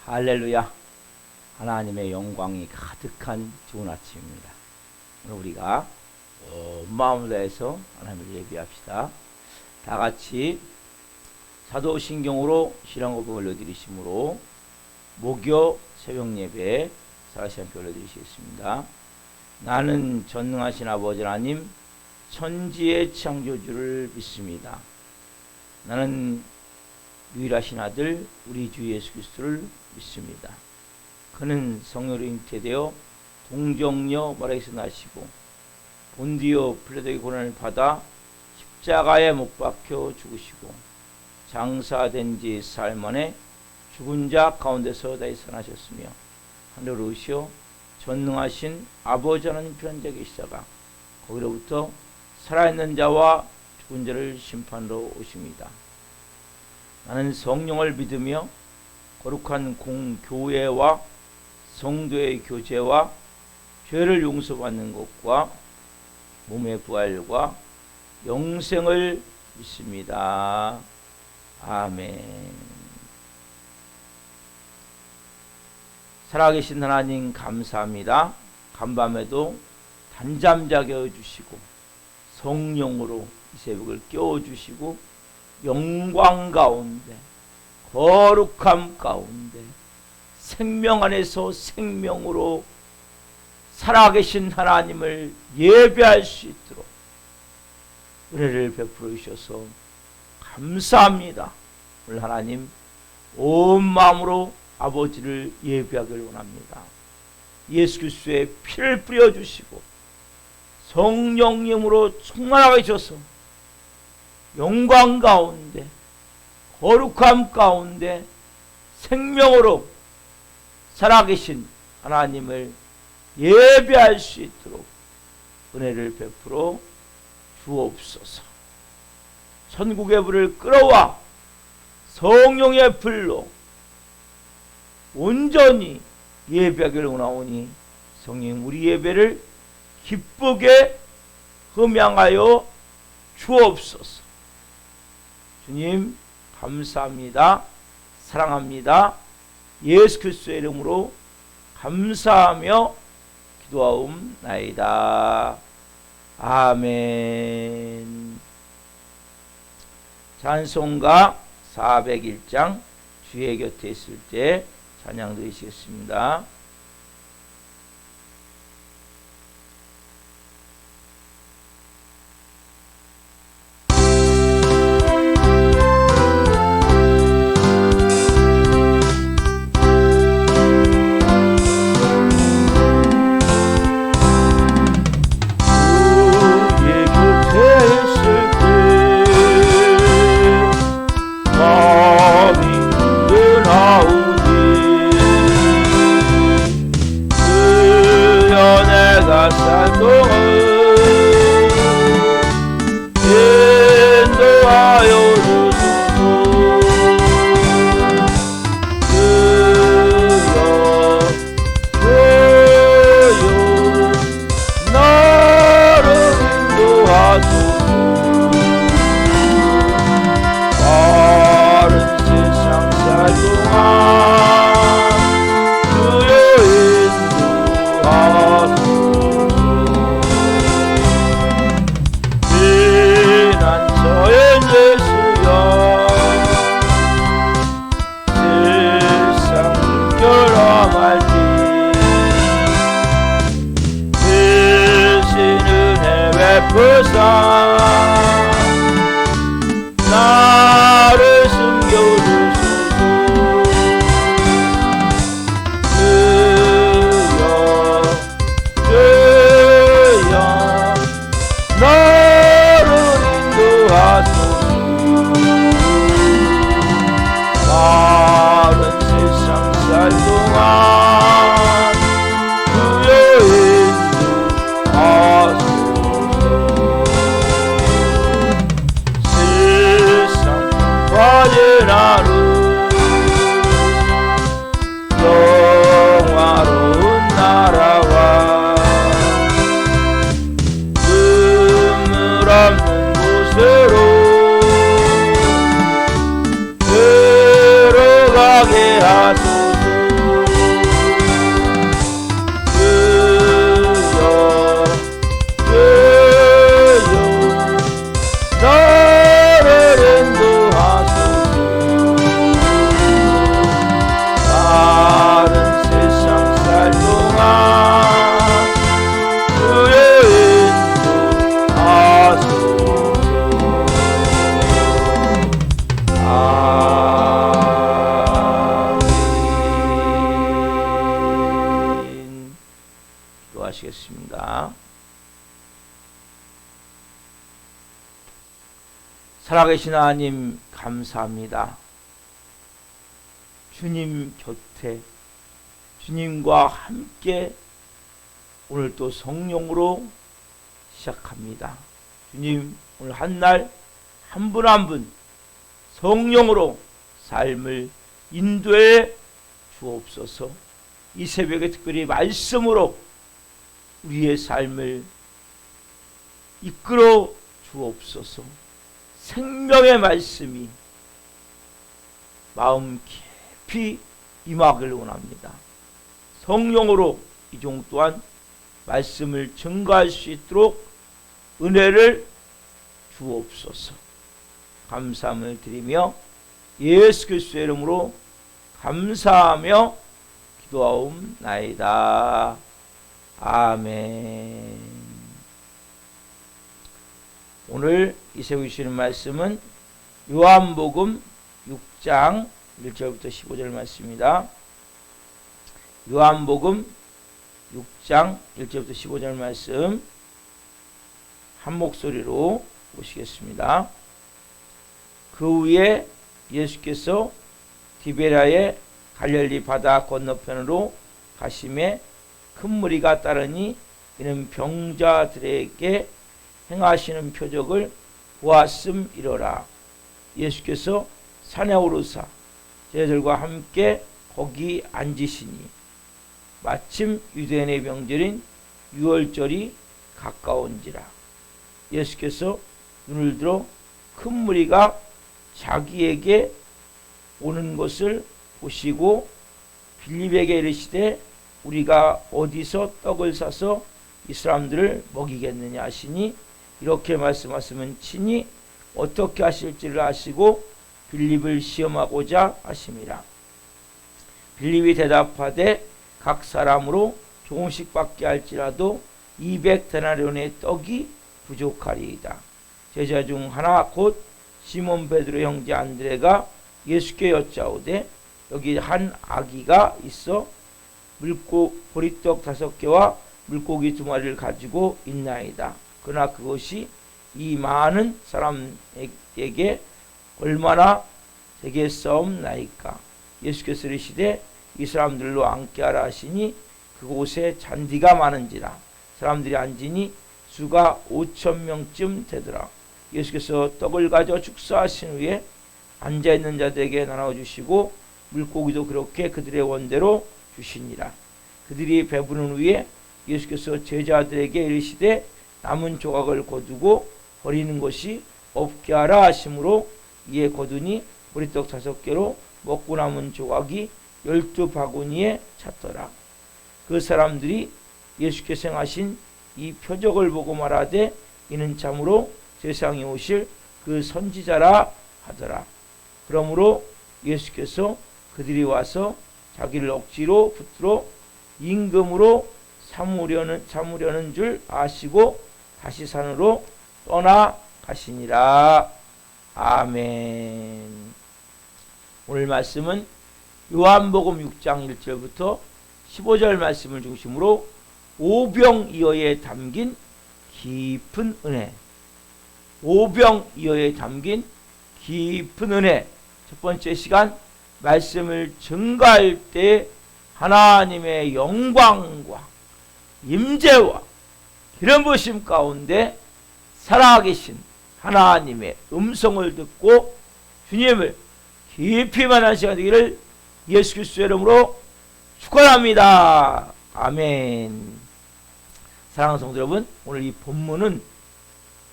할렐루야. 하나님의 영광이 가득한 좋은 아침입니다. 오늘 우리가 마음을 다해서 하나님을 예배합시다. 다 같이 사도신경으로 신앙고백을 올려드리심으로 목요 새벽 예배에 다시 함께 올려드리시겠습니다. 나는 전능하신 아버지 하나님 천지의 창조주를 믿습니다. 나는 유일하신 아들 우리 주 예수 그리스도를 믿습니다. 그는 성령으로 잉태되어 동정녀 마리아에서 나시고 본디오 필라도의 고난을 받아 십자가에 못 박혀 죽으시고 장사된 지 사흘 만에 죽은 자 가운데서 다시 살아나셨으며 하늘로 오시어 전능하신 아버지 하나님 편자 계시다가 거기로부터 살아있는 자와 죽은 자를 심판으로 오십니다. 나는 성령을 믿으며 거룩한 공교회와 성도의 교제와 죄를 용서받는 것과 몸의 부활과 영생을 믿습니다. 아멘. 살아계신 하나님 감사합니다. 간밤에도 단잠 자게 해주시고 성령으로 이 새벽을 깨워주시고 영광 가운데 거룩함 가운데 생명 안에서 생명으로 살아계신 하나님을 예배할 수 있도록 은혜를 베풀어 주셔서 감사합니다. 오늘 하나님 온 마음으로 아버지를 예배하길 원합니다. 예수 그리스도의 피를 뿌려주시고 성령님으로 충만하게 하셔서 영광 가운데 거룩함 가운데 생명으로 살아계신 하나님을 예배할 수 있도록 은혜를 베풀어 주옵소서. 천국의 불을 끌어와 성령의 불로 온전히 예배하기를 원하오니 성령 우리 예배를 기쁘게 흠양하여 주옵소서. 주님 감사합니다. 사랑합니다. 예수 그리스도의 이름으로 감사하며 기도하옵나이다. 아멘. 찬송가 401장 주의 곁에 있을 때 찬양 드리시겠습니다. 나를 숨겨주소서. 주여 나를 인도하소서. 다른 세상 살 동안 주여 인도하소서. 살아계신 하나님 감사합니다. 주님 곁에 주님과 함께 오늘 또 성령으로 시작합니다. 주님 오늘 한날 한 분 한 분 성령으로 삶을 인도해 주옵소서. 이 새벽에 특별히 말씀으로 우리의 삶을 이끌어 주옵소서. 생명의 말씀이 마음 깊이 임하기를 원합니다. 성령으로 이 종 또한 말씀을 증거할 수 있도록 은혜를 주옵소서. 감사함을 드리며 예수 그리스도의 이름으로 감사하며 기도하옵나이다. 아멘. 오늘 이 새벽에 주시는 말씀은 요한복음 6장 1절부터 15절 말씀입니다. 요한복음 6장 1절부터 15절 말씀 한 목소리로 보시겠습니다. 그 후에 예수께서 디베랴의 갈릴리 바다 건너편으로 가심에 큰 무리가 따르니 이는 병자들에게 행하시는 표적을 보았음이로라. 예수께서 산에 오르사 제자들과 함께 거기 앉으시니 마침 유대인의 명절인 유월절이 가까운지라. 예수께서 눈을 들어 큰 무리가 자기에게 오는 것을 보시고 빌립에게 이르시되 우리가 어디서 떡을 사서 이 사람들을 먹이겠느냐 하시니 이렇게 말씀하시면 친히 어떻게 하실지를 아시고 빌립을 시험하고자 하심이라. 빌립이 대답하되 각 사람으로 조금씩 받게 할지라도 200데나리온의 떡이 부족하리이다. 제자 중 하나 곧 시몬 베드로 형제 안드레가 예수께 여짜오되 여기 한 아기가 있어 보리떡 5개와 물고기 2마리를 가지고 있나이다. 그러나 그것이 이 많은 사람에게 얼마나 되겠사옵나이까. 예수께서 이르시되 이 사람들로 앉게 하라 하시니 그곳에 잔디가 많은지라. 사람들이 앉으니 수가 5,000명쯤 되더라. 예수께서 떡을 가져 축사하신 후에 앉아있는 자들에게 나눠주시고 물고기도 그렇게 그들의 원대로 주시니라. 그들이 배부른 후에 예수께서 제자들에게 이르시되 남은 조각을 거두고 버리는 것이 없게 하라 하심으로 이에 거두니 보리떡 5개로 먹고 남은 조각이 12바구니에 찼더라. 그 사람들이 예수께서 행하신 이 표적을 보고 말하되 이는 참으로 세상에 오실 그 선지자라 하더라. 그러므로 예수께서 그들이 와서 자기를 억지로 붙들어 임금으로 삼으려는 줄 아시고 다시 산으로 떠나가시니라. 아멘. 오늘 말씀은 요한복음 6장 1절부터 15절 말씀을 중심으로 오병이어에 담긴 깊은 은혜, 오병이어에 담긴 깊은 은혜. 첫 번째 시간 말씀을 증거할 때 하나님의 영광과 임재와 기름 부으심 가운데 살아계신 하나님의 음성을 듣고 주님을 깊이 만난 시간 되기를 예수 그리스도의 이름으로 축원합니다. 아멘. 사랑하는 성도 여러분, 오늘 이 본문은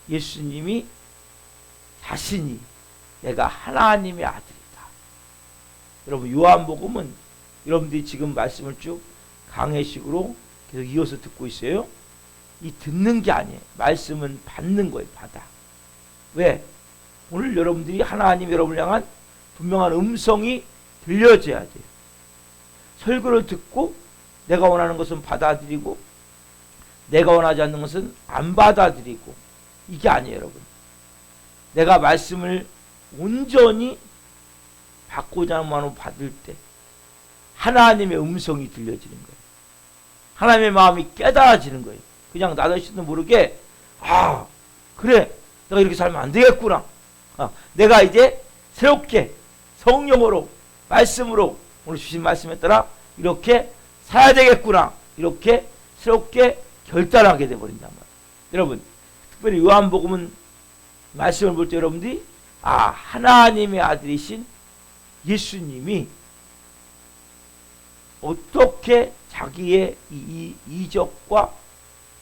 예수님이 자신이 내가 하나님의 아들이다. 여러분, 요한복음은 여러분들이 지금 말씀을 쭉 강해식으로 계속 이어서 듣고 있어요. 이 듣는 게 아니에요. 말씀은 받는 거예요. 받아. 왜? 오늘 여러분들이 하나님 여러분을 향한 분명한 음성이 들려져야 돼요. 설교를 듣고 내가 원하는 것은 받아들이고 내가 원하지 않는 것은 안 받아들이고, 이게 아니에요. 여러분, 내가 말씀을 온전히 받고자 하는 마음으로 받을 때 하나님의 음성이 들려지는 거예요. 하나님의 마음이 깨달아지는 거예요. 그냥 나도 모르게 그래, 내가 이렇게 살면 안 되겠구나. 내가 이제 새롭게 성령으로 말씀으로 오늘 주신 말씀에 따라 이렇게 살아야 되겠구나, 이렇게 새롭게 결단하게 돼버린단 말이에요. 여러분, 특별히 요한복음은 말씀을 볼 때 여러분들이 하나님의 아들이신 예수님이 어떻게 자기의 이 이적과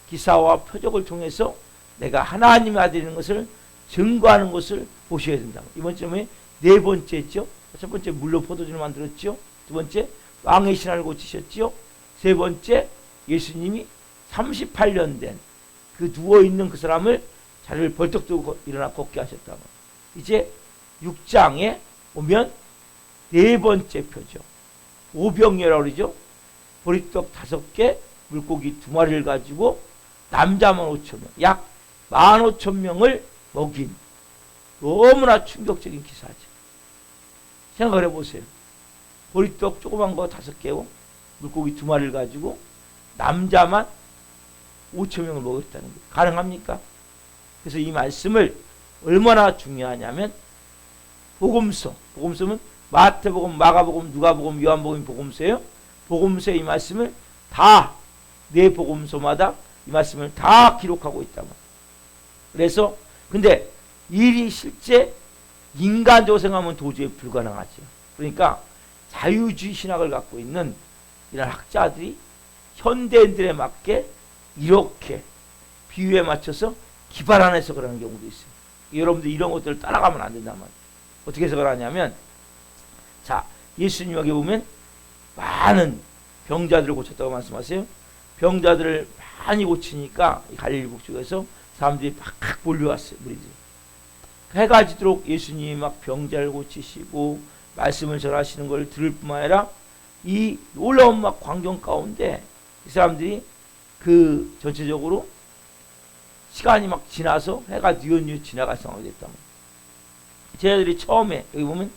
기사와 표적을 통해서 내가 하나님의 아들인 것을 증거하는 것을 보셔야 된다. 이번 점에 네 번째죠. 첫 번째 물로 포도주를 만들었죠. 두 번째 왕의 신화를 고치셨죠. 세 번째 예수님이 38년 된 그 누워있는 그 사람을 자리를 벌떡 들고 일어나 걷게 하셨다. 이제 6장에 오면 네 번째 표죠. 오병이라고 그러죠. 보리떡 5개, 물고기 2마리를 가지고 남자만 5,000명, 약 15,000명을 먹인 너무나 충격적인 기사죠. 생각을 해보세요. 보리떡 조그만 거 5개고 물고기 2마리를 가지고 남자만 5,000명을 먹였다는 게 가능합니까? 그래서 이 말씀을 얼마나 중요하냐면 복음서는 마태복음, 마가복음, 누가복음, 요한복음 복음서예요. 복음서의 이 말씀을 다 네 복음서마다 이 말씀을 다 기록하고 있다고. 그래서 근데 일이 실제 인간적으로 생각하면 도저히 불가능하죠. 그러니까 자유주의 신학을 갖고 있는 이런 학자들이 현대인들에 맞게 이렇게 비유에 맞춰서 기발한 해석을 하는 경우도 있어요. 여러분들 이런 것들을 따라가면 안 된단 말이에요. 어떻게 해석을 하냐면, 자, 예수님 여기 보면 많은 병자들을 고쳤다고 말씀하세요. 병자들을 많이 고치니까 갈릴리 북쪽에서 사람들이 막 몰려왔어요. 무리들이. 해가 지도록 예수님이 막 병자를 고치시고 말씀을 전하시는 걸 들을 뿐만 아니라 이 놀라운 막 광경 가운데 이 사람들이 그 전체적으로 시간이 막 지나서 해가 뉘엿뉘엿 지나갈 상황이 됐다. 제자들이 처음에 여기 보면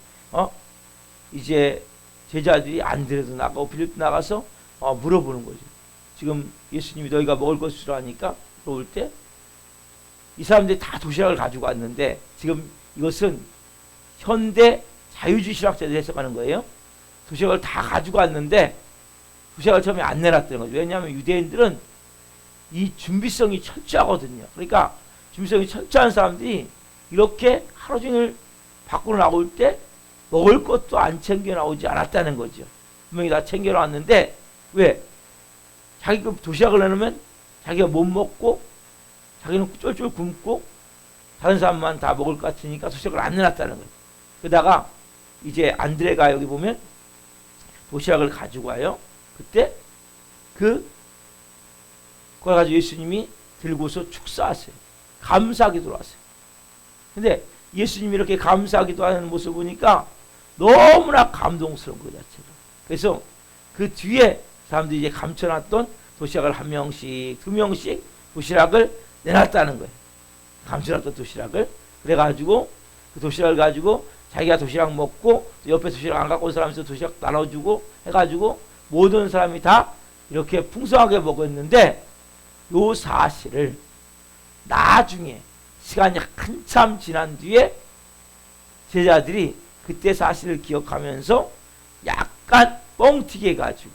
이제 제자들이 안드레도 나가고 빌립도 나가서 물어보는 거죠. 지금 예수님이 너희가 먹을 것을 하니까 물어볼 때 이 사람들이 다 도시락을 가지고 왔는데, 지금 이것은 현대 자유주의 신학자들이 해석하는 거예요. 도시락을 다 가지고 왔는데 도시락을 처음에 안 내놨다는 거죠. 왜냐하면 유대인들은 이 준비성이 철저하거든요. 그러니까 준비성이 철저한 사람들이 이렇게 하루 종일 밖으로 나올 때 먹을 것도 안 챙겨 나오지 않았다는 거죠. 분명히 다 챙겨 나왔는데, 왜? 자기가 도시락을 내놓으면 자기가 못 먹고 자기는 쫄쫄 굶고 다른 사람만 다 먹을 것 같으니까 도시락을 안 내놨다는 거예요. 그러다가 이제 안드레가 여기 보면 도시락을 가지고 와요. 그때 그걸 가지고 예수님이 들고서 축사하세요. 감사하게 돌아왔어요. 근데 예수님이 이렇게 감사하기도 하는 모습을 보니까 너무나 감동스러운 것 자체가. 그래서 그 뒤에 사람들이 이제 감춰놨던 도시락을 1명씩, 2명씩 도시락을 내놨다는 거예요. 감춰놨던 도시락을. 그래가지고 그 도시락을 가지고 자기가 도시락 먹고 옆에 도시락 안 갖고 온 사람에서 도시락 나눠주고 해가지고 모든 사람이 다 이렇게 풍성하게 먹었는데, 요 사실을 나중에 시간이 한참 지난 뒤에 제자들이 그때 사실을 기억하면서 약간 뻥튀기 해가지고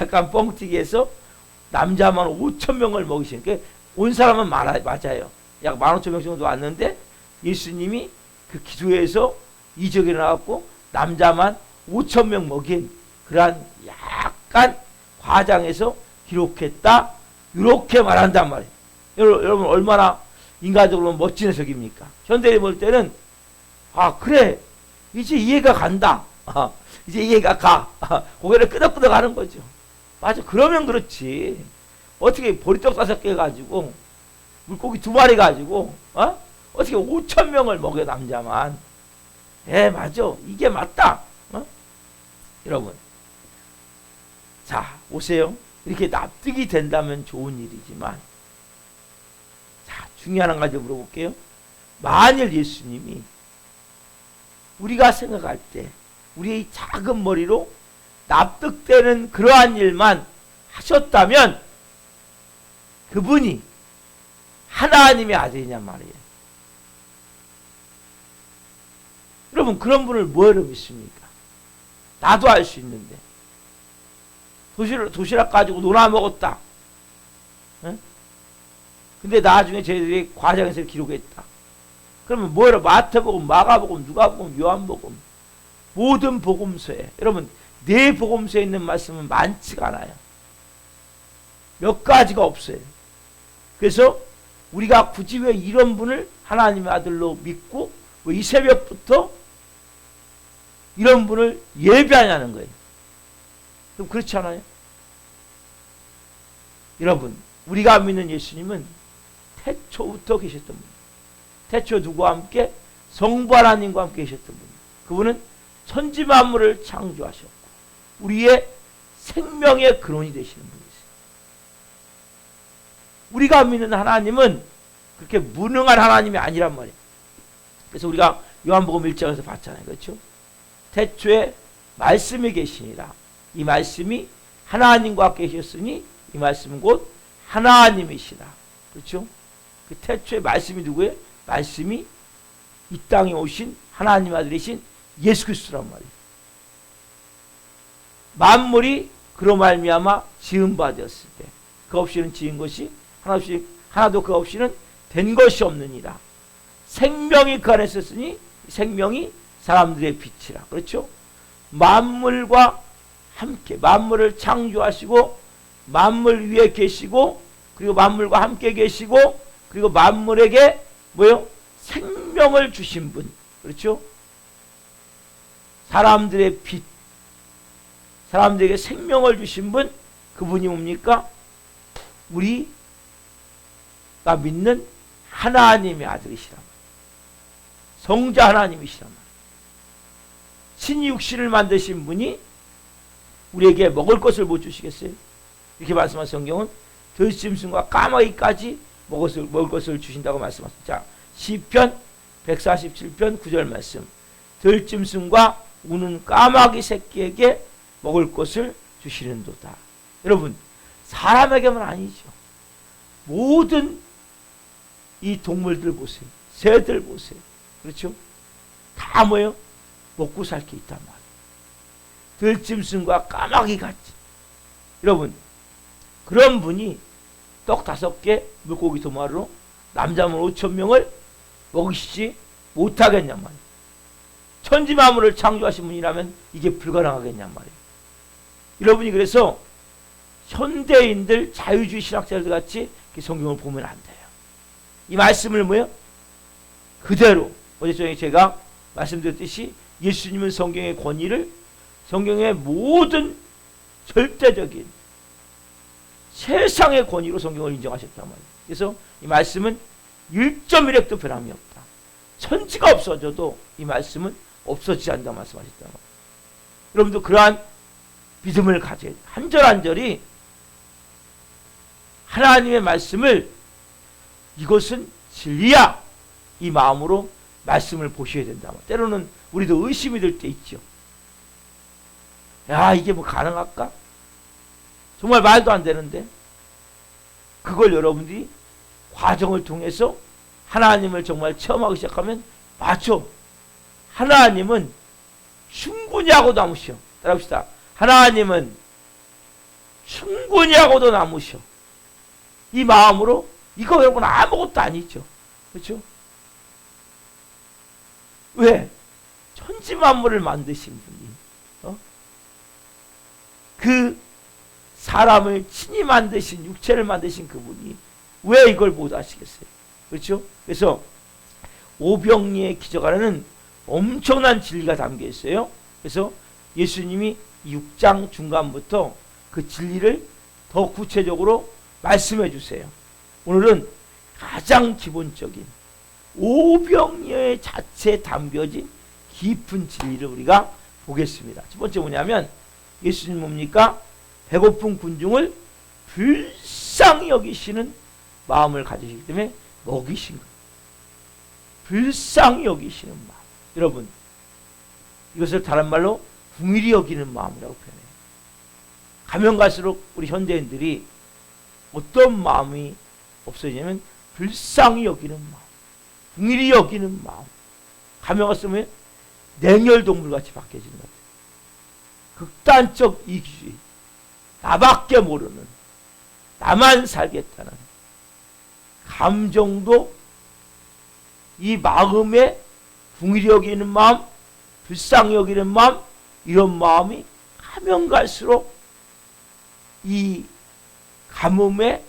약간 뻥튀기 해서 남자만 5,000명을 먹이시니까 온 사람은 맞아요. 약 15,000명 정도 왔는데 예수님이 그 기도에서 이적이 일어나갖고 남자만 5,000명 먹인 그러한 약간 과장해서 기록했다, 이렇게 말한단 말이에요. 여러분 얼마나 인간적으로 멋진 해석입니까? 현대에 볼 때는 그래 이제 이해가 간다, 이제 이해가 가, 고개를 끄덕끄덕 하는 거죠. 맞아, 그러면 그렇지. 어떻게 보리떡 5개 가지고 물고기 2마리 가지고 어떻게 5,000명을 먹여 남자만. 맞아, 이게 맞다. 여러분, 자 보세요. 이렇게 납득이 된다면 좋은 일이지만, 자 중요한 한 가지 물어볼게요. 만일 예수님이 우리가 생각할 때 우리의 작은 머리로 납득되는 그러한 일만 하셨다면 그분이 하나님의 아들이냔 말이에요. 여러분 그런 분을 뭐하러 믿습니까? 나도 알 수 있는데 도시락 가지고 놀아 먹었다. 에? 근데 나중에 저희들이 과정에서 기록했다. 그러면 뭐하러 마태복음, 마가복음, 누가복음, 요한복음 모든 복음서에 여러분 네 복음서에 있는 말씀은 많지가 않아요. 몇 가지가 없어요. 그래서 우리가 굳이 왜 이런 분을 하나님의 아들로 믿고 왜 이 새벽부터 이런 분을 예배하냐는 거예요. 그럼 그렇지 않아요? 여러분 우리가 믿는 예수님은 태초부터 계셨던 분. 태초 누구와 함께? 성부 하나님과 함께 계셨던 분. 그분은 천지 만물을 창조하셨고 우리의 생명의 근원이 되시는 분이세요. 우리가 믿는 하나님은 그렇게 무능한 하나님이 아니란 말이에요. 그래서 우리가 요한복음 1장에서 봤잖아요. 그렇죠? 태초에 말씀이 계시니라. 이 말씀이 하나님과 함께 계셨으니 이 말씀은 곧 하나님이시라. 그렇죠? 그 태초에 말씀이 누구예요? 말씀이 이 땅에 오신 하나님 아들이신 예수 그리스도란 말이에요. 만물이 그로 말미암아 지은 바 되었을 때 그 없이는 지은 것이 하나도 그 없이는 된 것이 없느니라. 생명이 그 안에 있었으니 생명이 사람들의 빛이라. 그렇죠? 만물과 함께 만물을 창조하시고 만물 위에 계시고 그리고 만물과 함께 계시고 그리고 만물에게 뭐요? 생명을 주신 분. 그렇죠? 사람들의 빛, 사람들에게 생명을 주신 분, 그분이 뭡니까? 우리가 믿는 하나님의 아들이시란 말이에요. 성자 하나님이시란 말이에요. 신이 육신을 만드신 분이 우리에게 먹을 것을 못 주시겠어요? 이렇게 말씀한 성경은 들짐승과 까마귀까지 먹을 것을 주신다고 말씀하셨죠. 자, 시편 147편 9절 말씀. 들짐승과 우는 까마귀 새끼에게 먹을 것을 주시는도다. 여러분, 사람에게만 아니죠. 모든 이 동물들 보세요. 새들 보세요. 그렇죠? 다 뭐예요? 먹고 살 게 있단 말이에요. 들짐승과 까마귀 같이. 여러분, 그런 분이 떡 5개, 물고기 2마리로 남자만 5,000명을 먹이시지 못하겠냔 말이에요. 천지 만물을 창조하신 분이라면 이게 불가능하겠냔 말이에요. 여러분이 그래서 현대인들 자유주의 신학자들 같이 성경을 보면 안 돼요. 이 말씀을 뭐예요? 그대로 어제 저녁에 제가 말씀드렸듯이 예수님은 성경의 권위를 성경의 모든 절대적인 세상의 권위로 성경을 인정하셨단 말이에요. 그래서 이 말씀은 1.1핵도 변함이 없다. 천지가 없어져도 이 말씀은 없어지지 않는다 말씀하셨단 말이에요. 여러분도 그러한 믿음을 가져야 돼요. 한 절 한 절이 하나님의 말씀을 이것은 진리야 이 마음으로 말씀을 보셔야 된다. 때로는 우리도 의심이 들 때 있죠. 야, 이게 뭐 가능할까? 정말 말도 안 되는데 그걸 여러분들이 과정을 통해서 하나님을 정말 체험하기 시작하면 맞죠? 하나님은 충분히 하고도 남으셔. 따라합시다. 하나님은 충분히 하고도 남으셔. 이 마음으로 이거 여러분 아무것도 아니죠. 그렇죠? 왜? 천지 만물을 만드신 분이 그 사람을 친히 만드신 육체를 만드신 그분이 왜 이걸 못 하시겠어요? 그렇죠? 그래서 오병이의 기적 안에는 엄청난 진리가 담겨 있어요. 그래서 예수님이 6장 중간부터 그 진리를 더 구체적으로 말씀해 주세요. 오늘은 가장 기본적인 오병이어 자체에 담겨진 깊은 진리를 우리가 보겠습니다. 첫 번째 뭐냐면 예수님 뭡니까? 배고픈 군중을 불쌍히 여기시는 마음을 가지시기 때문에 먹이신 거예요. 불쌍히 여기시는 마음. 여러분, 이것을 다른 말로 궁일이 여기는 마음이라고 표현해요. 가면 갈수록 우리 현대인들이 어떤 마음이 없어지냐면 불쌍히 여기는 마음, 궁일이 여기는 마음. 가면 갈수록 냉혈동물같이 바뀌어지는 것 같아요. 극단적 이기주의, 나밖에 모르는, 나만 살겠다는 감정도 이 마음에 궁일이 여기는 마음, 불쌍히 여기는 마음, 이런 마음이 가면 갈수록 이 가뭄에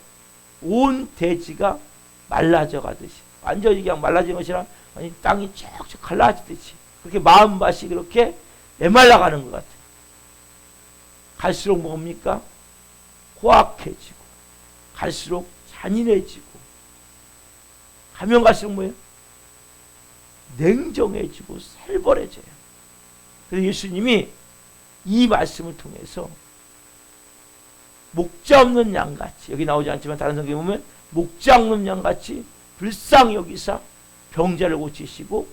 온 대지가 말라져 가듯이, 완전히 그냥 말라진 것이라 땅이 쭉쭉 갈라지듯이 그렇게 마음밭이 그렇게 메말라가는 것 같아요. 갈수록 뭡니까? 고악해지고 갈수록 잔인해지고 가면 갈수록 뭐예요? 냉정해지고 살벌해져요. 그래서 예수님이 이 말씀을 통해서 목자 없는 양같이, 여기 나오지 않지만 다른 성경에 보면 목자 없는 양같이 불쌍히 여기사 병자를 고치시고,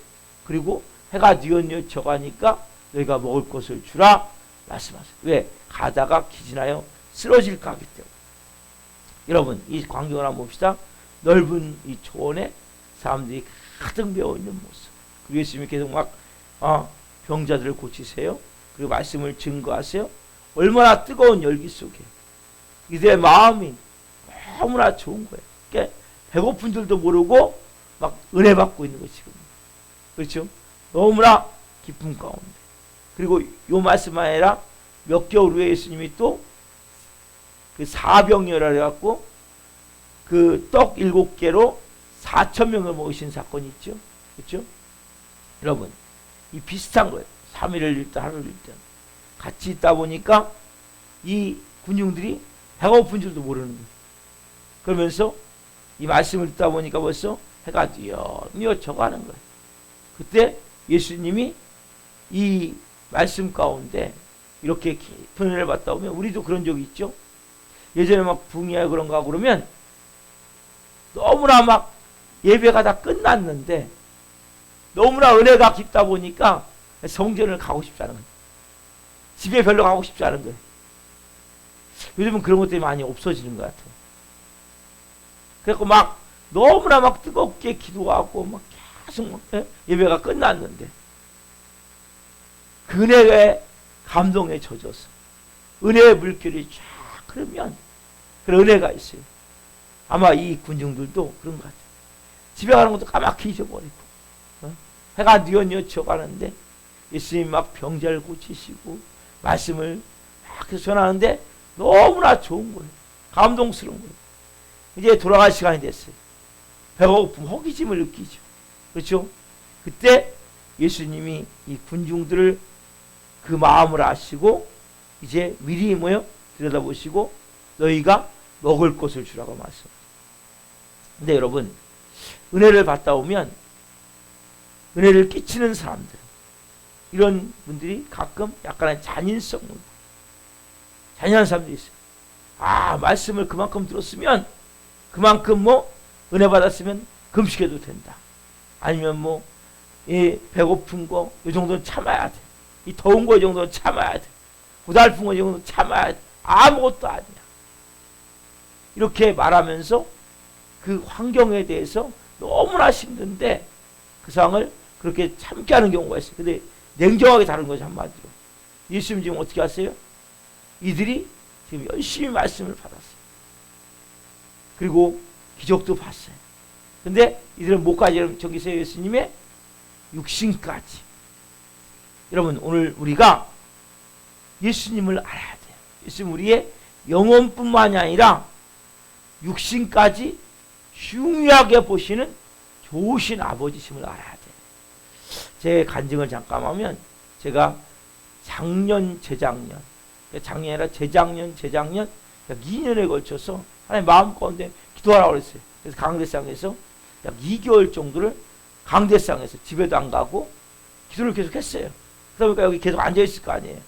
그리고 해가 뉘엿뉘엿 져가니까 너희가 먹을 것을 주라 말씀하세요. 왜? 가다가 기진하여 쓰러질까 하기 때문에. 여러분, 이 광경을 한번 봅시다. 넓은 이 초원에 사람들이 가득 메어있는 모습. 그리고 예수님이 계속 막 병자들을 고치세요. 그리고 말씀을 증거하세요. 얼마나 뜨거운 열기 속에 이들의 마음이 너무나 좋은 거예요. 그러니까 배고픈 줄도 모르고 막 은혜 받고 있는 것이거든요. 그렇죠? 너무나 기쁨 가운데. 그리고 요 말씀만 아니라 몇 개월 후에 예수님이 또 그 사병이라 해갖고 그 떡 7개로 4,000명을 먹이신 사건이 있죠. 그렇죠? 여러분, 이 비슷한 거예요. 3일을 일단 하루를 일단 같이 있다 보니까 이 군중들이 배고픈 줄도 모르는 거예요. 그러면서 이 말씀을 듣다 보니까 벌써 해가 뉘엿뉘엿 져가는 거예요. 그때 예수님이 이 말씀 가운데 이렇게 깊은 은혜를 받다 보면, 우리도 그런 적이 있죠. 예전에 막 붕이야 그런가 그러면 너무나 막 예배가 다 끝났는데 너무나 은혜가 깊다 보니까 성전을 가고 싶지 않은 거예요. 집에 별로 가고 싶지 않은 거예요. 요즘은 그런 것들이 많이 없어지는 것 같아요. 그래서 막 너무나 막 뜨겁게 기도하고 막 계속 막 예배가 끝났는데 그 은혜의 감동에 젖어서 은혜의 물결이 쫙 흐르면 그런 은혜가 있어요. 아마 이 군중들도 그런 것 같아요. 집에 가는 것도 까맣게 잊어버리고 해가 뉘엿뉘엿 져가는데 예수님 막 병자를 고치시고 말씀을 막 계속 전하는데 너무나 좋은 거예요. 감동스러운 거예요. 이제 돌아갈 시간이 됐어요. 배가 고픔, 허기짐을 느끼죠. 그렇죠? 그때 예수님이 이 군중들을 그 마음을 아시고 이제 미리 뭐요? 들여다보시고 너희가 먹을 것을 주라고 말씀합니다. 근데 여러분, 은혜를 받다 오면 은혜를 끼치는 사람들, 이런 분들이 가끔 약간의 잔인한 사람들이 있어요. 말씀을 그만큼 들었으면 그만큼 뭐 은혜 받았으면 금식해도 된다. 아니면 뭐 배고픈 거 이 정도는 참아야 돼. 이 더운 거 이 정도는 참아야 돼. 고달픈 거 이 정도는 참아야 돼. 아무것도 아니야. 이렇게 말하면서 그 환경에 대해서 너무나 힘든데 그 상황을 그렇게 참게 하는 경우가 있어요. 근데 냉정하게 다른 거죠, 한마디로. 예수님 지금 어떻게 하세요? 이들이 지금 열심히 말씀을 받았어요. 그리고 기적도 봤어요. 근데 이들은 뭐까지 저기서 예수님의 육신까지. 여러분, 오늘 우리가 예수님을 알아야 돼요. 예수님 우리의 영혼뿐만이 아니라 육신까지 중요하게 보시는 좋으신 아버지심을 알아야 돼요. 제 간증을 잠깐 하면, 제가 작년, 재작년, 작년이 아니라 재작년, 약 2년에 걸쳐서 하나님 마음 가운데 기도하라고 그랬어요. 그래서 강대상에서 약 2개월 정도를 강대상에서 집에도 안 가고 기도를 계속 했어요. 그러니까 여기 계속 앉아있을 거 아니에요.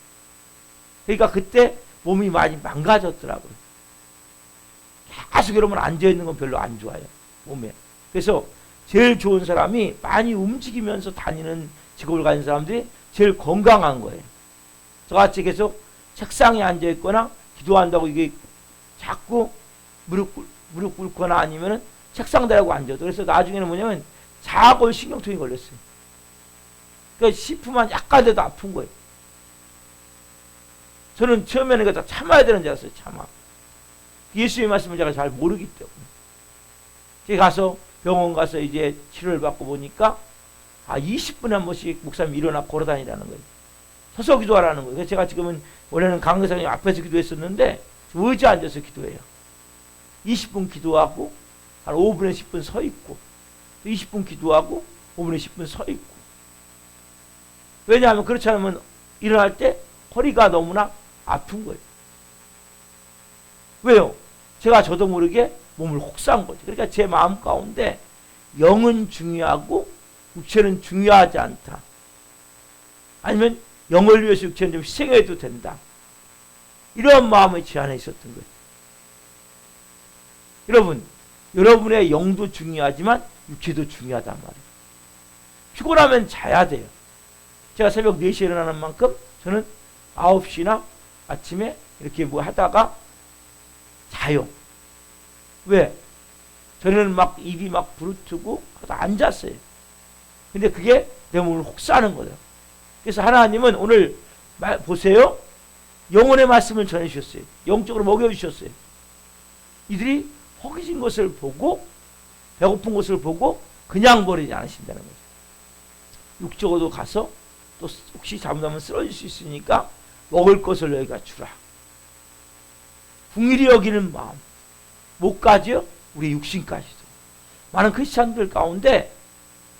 그러니까 그때 몸이 많이 망가졌더라고요. 계속 여러분 앉아있는 건 별로 안 좋아요, 몸에. 그래서 제일 좋은 사람이 많이 움직이면서 다니는 직업을 가진 사람들이 제일 건강한 거예요. 저같이 계속 책상에 앉아있거나 기도한다고 이게 자꾸 무릎 꿇거나 아니면은 책상 대라고 앉아도, 그래서 나중에는 뭐냐면 자골신경통이 걸렸어요. 그러니까 시프만 약간 돼도 아픈 거예요. 저는 처음에는 이거 다 참아야 되는 줄 알았어요. 참아. 예수의 말씀을 제가 잘 모르기 때문에. 제가 가서 병원 가서 이제 치료를 받고 보니까 20분에 한 번씩 목사님이 일어나 걸어다니라는 거예요. 서서 기도하라는 거예요. 그래서 제가 지금은 원래는 강대상님 앞에서 기도했었는데 의자에 앉아서 기도해요. 20분 기도하고 한 5분에 10분 서 있고 20분 기도하고 5분에 10분 서 있고. 왜냐하면 그렇지 않으면 일어날 때 허리가 너무나 아픈 거예요. 왜요? 제가 저도 모르게 몸을 혹사한 거죠. 그러니까 제 마음 가운데 영은 중요하고 육체는 중요하지 않다. 아니면 영을 위해서 육체는 좀 희생해도 된다. 이런 마음이 제 안에 있었던 거예요. 여러분, 여러분의 영도 중요하지만 육체도 중요하단 말이에요. 피곤하면 자야 돼요. 제가 새벽 4시에 일어나는 만큼 저는 9시나 아침에 이렇게 뭐 하다가 자요. 왜? 저는 막 입이 막 부르트고 하다 앉았어요. 근데 그게 내 몸을 혹사하는 거예요. 그래서 하나님은 오늘 보세요. 영혼의 말씀을 전해주셨어요. 영적으로 먹여주셨어요. 이들이 허기진 것을 보고 배고픈 것을 보고 그냥 버리지 않으신다는 거죠. 육적으로 가서 또 혹시 잘못하면 쓰러질 수 있으니까 먹을 것을 너희가 주라. 궁일이 여기는 마음. 뭐까지요? 우리 육신까지도. 많은 크리스찬들 가운데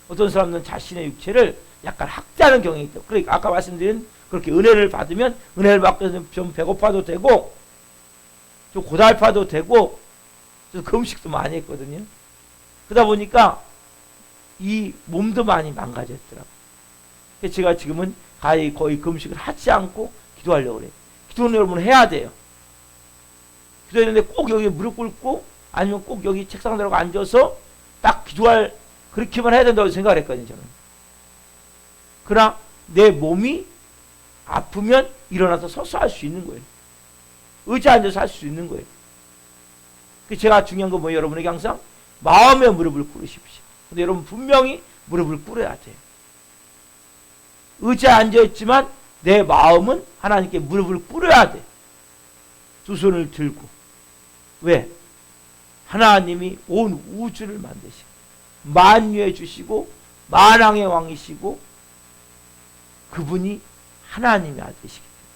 어떤 사람들은 자신의 육체를 약간 학대하는 경향이 있다. 그러니까 아까 말씀드린 그렇게 은혜를 받으면 은혜를 받고 좀 배고파도 되고 좀 고달파도 되고 좀 금식도 많이 했거든요. 그러다 보니까 이 몸도 많이 망가졌더라고요. 그래서 제가 지금은 거의 금식을 하지 않고 기도하려고 그래요. 기도는 여러분 해야 돼요. 기도했는데 꼭 여기 무릎 꿇고 아니면 꼭 여기 책상 들어가 앉아서 딱 기도할 그렇게만 해야 된다고 생각을 했거든요. 저는. 그러나 내 몸이 아프면 일어나서 서서 할 수 있는 거예요. 의자에 앉아서 할 수 있는 거예요. 그래서 제가 중요한 건 뭐예요? 여러분에게 항상 마음의 무릎을 꿇으십시오. 근데 여러분 분명히 무릎을 꿇어야 돼요. 의자에 앉아있지만 내 마음은 하나님께 무릎을 꿇어야 돼. 두 손을 들고. 왜? 하나님이 온 우주를 만드시고 만유해 주시고 만왕의 왕이시고 그분이 하나님의 아들이시기 때문에.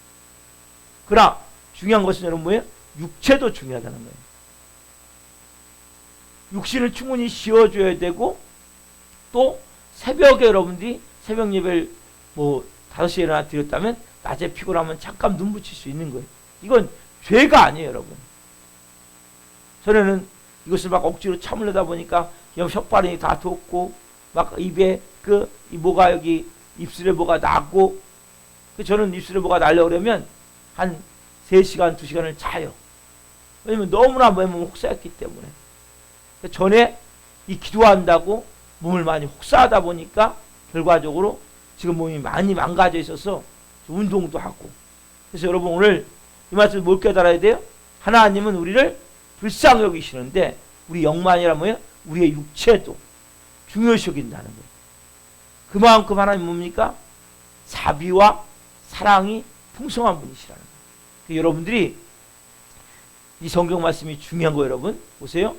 그러나 중요한 것은 여러분 뭐예요? 육체도 중요하다는 거예요. 육신을 충분히 쉬어줘야 되고 또 새벽에 여러분들이 새벽 예배를 뭐 5시에 일어나 드렸다면 낮에 피곤하면 잠깐 눈 붙일 수 있는 거예요. 이건 죄가 아니에요, 여러분. 전에는 이것을 막 억지로 참으려다 보니까 혓바람이 다 돋고 막 입에 이 뭐가 여기 입술에 뭐가 나고 저는 입술에 뭐가 나려고 그러면 한 3시간, 2시간을 자요. 왜냐면 너무나 몸을 혹사했기 때문에. 전에 이 기도한다고 몸을 많이 혹사하다 보니까 결과적으로 지금 몸이 많이 망가져 있어서 운동도 하고. 그래서 여러분 오늘 이 말씀을 뭘 깨달아야 돼요? 하나님은 우리를 불쌍히 여기시는데 우리 영만이라 뭐예요? 우리의 육체도 중요시 여긴다는 거예요. 그만큼 하나님 뭡니까? 자비와 사랑이 풍성한 분이시라는 거예요. 여러분들이 이 성경 말씀이 중요한 거예요. 여러분 보세요.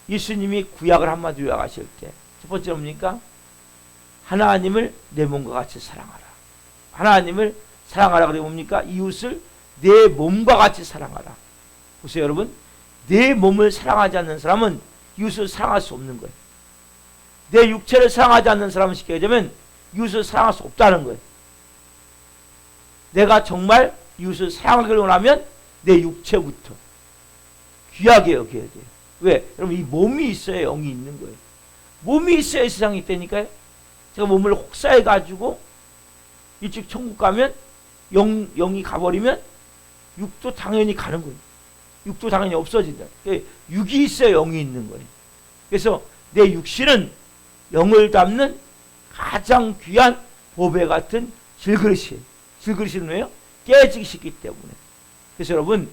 예수님이 구약을 한마디로 요약하실 때 첫 번째 뭡니까? 하나님을 내 몸과 같이 사랑하라. 하나님을 사랑하라. 그게 뭡니까? 이웃을 내 몸과 같이 사랑하라. 보세요 여러분. 내 몸을 사랑하지 않는 사람은 이웃을 사랑할 수 없는 거예요. 내 육체를 사랑하지 않는 사람은 쉽게 얘기하면 이웃을 사랑할 수 없다는 거예요. 내가 정말 이웃을 사랑하기를 원하면 내 육체부터 귀하게 여겨야 돼요. 왜? 여러분 이 몸이 있어야 영이 있는 거예요. 몸이 있어야 세상이 있다니까요. 제가 몸을 혹사해가지고 일찍 천국 가면 영이 가버리면 육도 당연히 가는 거예요. 육도 당연히 없어진다. 육이 있어야 영이 있는 거예요. 그래서 내 육신은 영을 담는 가장 귀한 보배 같은 질그릇이에요. 질그릇은 왜요? 깨지기 쉽기 때문에. 그래서 여러분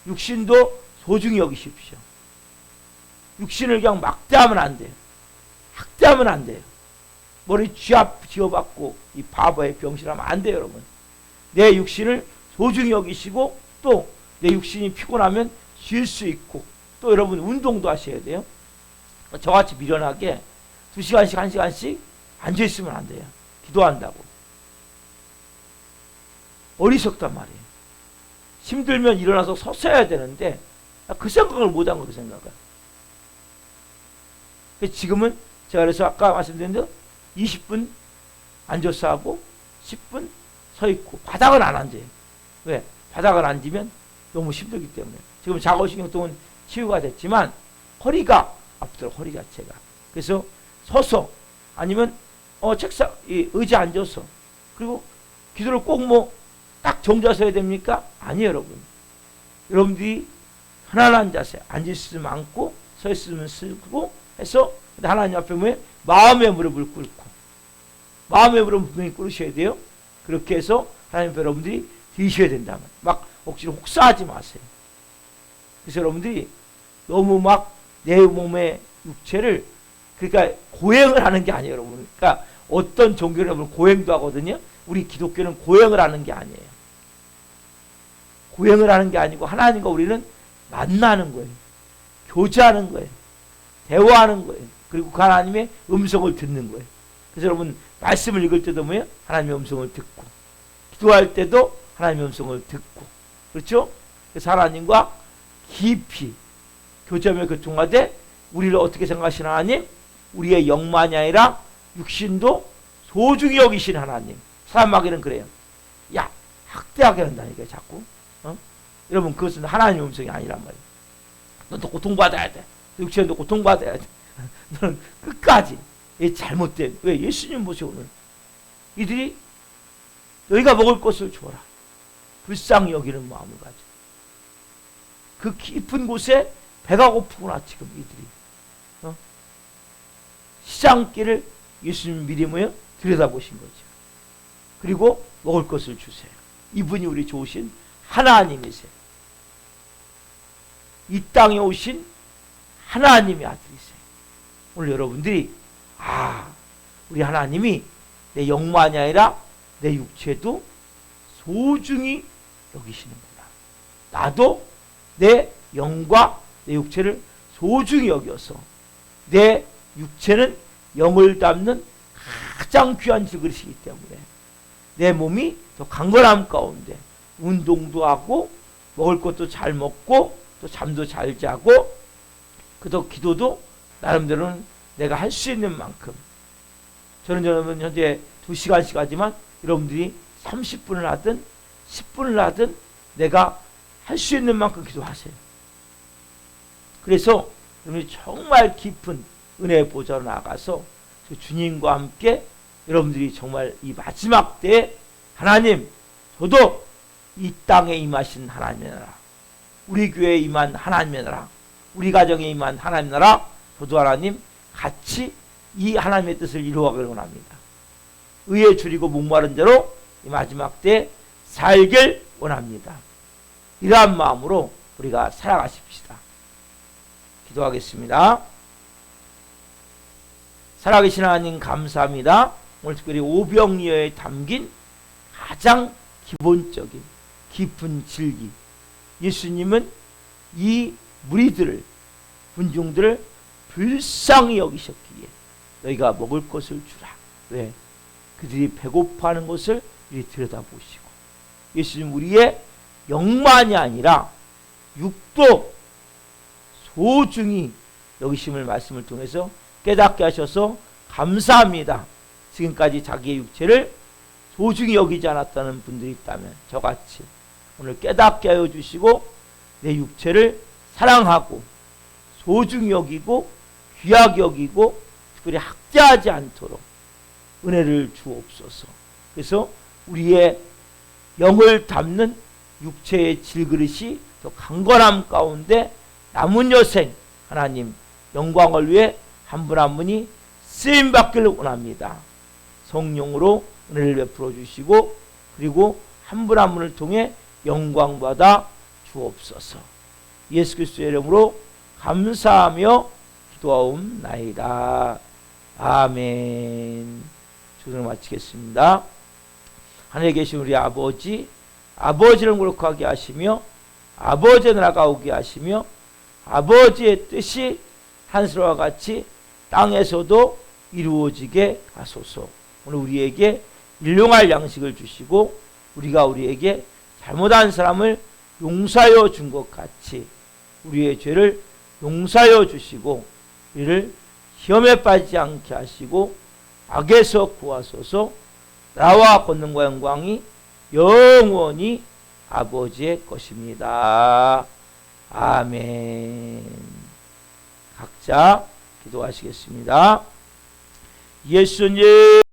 육신도 소중히 여기십시오. 육신을 그냥 막대하면 안 돼요. 학대하면 안 돼요. 머리 쥐압 지어받고 이 바보의 병신하면 안 돼요, 여러분. 내 육신을 소중히 여기시고 또 내 육신이 피곤하면 쉴 수 있고 또 여러분 운동도 하셔야 돼요. 저같이 미련하게 2시간씩 1시간씩 앉아있으면 안 돼요. 기도한다고. 어리석단 말이에요. 힘들면 일어나서 섰어야 되는데 그 생각을 못한 거예요. 그 생각을. 지금은 제가 그래서 아까 말씀드린 대로 20분 앉아서 하고 10분 서 있고 바닥은 안 앉아요. 왜? 바닥을 앉으면 너무 힘들기 때문에. 지금 좌골신경통은 치유가 됐지만 허리가 아프더라고요. 허리 자체가. 그래서 서서 아니면 책상 이 의자 앉아서 그리고 기도를 꼭 뭐 딱 정자서 해야 됩니까? 아니에요, 여러분. 여러분들이 편안한 자세, 앉아있으면 앉고 서있으면 쓰고 해서 하나님 앞에 마음의 무릎을 꿇고 마음의 무릎을 분명히 꿇으셔야 돼요. 그렇게 해서 하나님 앞에 여러분들이 드셔야 된다면 막 억지로 혹사하지 마세요. 그래서 여러분들이 너무 막 내 몸의 육체를 그러니까 고행을 하는 게 아니에요, 여러분. 그러니까 어떤 종교는 여러분 고행도 하거든요. 우리 기독교는 고행을 하는 게 아니에요. 고행을 하는 게 아니고 하나님과 우리는 만나는 거예요. 교제하는 거예요. 대화하는 거예요. 그리고 그 하나님의 음성을 듣는 거예요. 그래서 여러분 말씀을 읽을 때도 뭐예요? 하나님의 음성을 듣고 기도할 때도 하나님의 음성을 듣고 그렇죠? 그래서 하나님과 깊이 교제하며 교통하되 우리를 어떻게 생각하시는 하나님? 우리의 영만이 아니라 육신도 소중히 여기신 하나님. 사람에게는 그래요. 야, 학대하게 한다니까 자꾸. 여러분 그것은 하나님의 음성이 아니란 말이에요. 너도 고통받아야 돼. 육체도 고통받아야 돼. 너는 끝까지 잘못된. 왜? 예수님 보세요 오늘. 이들이 너희가 먹을 것을 줘라. 불쌍히 여기는 마음을 가져. 그 깊은 곳에 배가 고프구나 지금 이들이. 시장길을 예수님 미리 들여다보신 거죠. 그리고 먹을 것을 주세요. 이분이 우리 좋으신 하나님이세요. 이 땅에 오신 하나님의 아들이세요. 오늘 여러분들이 우리 하나님이 내 영만이 아니라 내 육체도 소중히 여기시는구나. 나도 내 영과 내 육체를 소중히 여겨서 내 육체는 영을 담는 가장 귀한 질그릇이기 때문에 내 몸이 더 강건함 가운데 운동도 하고 먹을 것도 잘 먹고 또 잠도 잘 자고 그도 기도도 나름대로는 내가 할 수 있는 만큼 저는 여러분 현재 2시간씩 하지만 여러분들이 30분을 하든 10분을 하든 내가 할 수 있는 만큼 기도하세요. 그래서 여러분이 정말 깊은 은혜의 보좌로 나가서 주님과 함께 여러분들이 정말 이 마지막 때에 하나님 저도 이 땅에 임하신 하나님의 나라 우리 교회에 임한 하나님의 나라 우리 가정에 임한 하나님의 나라 저도 하나님 같이 이 하나님의 뜻을 이루어가길 원합니다. 의에 줄이고 목마른 자로 이 마지막 때에 살길 원합니다. 이러한 마음으로 우리가 살아가십시다. 기도하겠습니다. 살아계신 하나님 감사합니다. 오늘 특별히 오병이어에 담긴 가장 기본적인 깊은 진리 예수님은 이 무리들을 군중들을 불쌍히 여기셨기에 너희가 먹을 것을 주라. 왜? 그들이 배고파하는 것을 이리 들여다보시고 예수님 우리의 영만이 아니라 육도 소중히 여기심을 말씀을 통해서 깨닫게 하셔서 감사합니다. 지금까지 자기의 육체를 소중히 여기지 않았다는 분들이 있다면 저같이 오늘 깨닫게 하여 주시고 내 육체를 사랑하고 소중히 여기고 귀하게 여기고 특별히 학대하지 않도록 은혜를 주옵소서. 그래서 우리의 영을 담는 육체의 질그릇이 더 강건함 가운데 남은 여생 하나님 영광을 위해 한 분 한 분이 쓰임받기를 원합니다. 성령으로 은혜를 베풀어 주시고 그리고 한 분 한 분을 통해 영광받아 주옵소서. 예수 그리스도의 이름으로 감사하며 기도하옵나이다. 아멘. 주를 마치겠습니다. 하늘에 계신 우리 아버지, 아버지를 거룩하게 하시며 아버지의 나라가 오게 하시며 아버지의 뜻이 하늘과 같이 땅에서도 이루어지게 하소서. 오늘 우리에게 일용할 양식을 주시고 우리가 우리에게 잘못한 사람을 용서하여 준 것 같이 우리의 죄를 용서하여 주시고 우리를 시험에 빠지지 않게 하시고 악에서 구하소서. 나와 권능과 영광이 영원히 아버지의 것입니다. 아멘. 각자 기도하시겠습니다. 예수님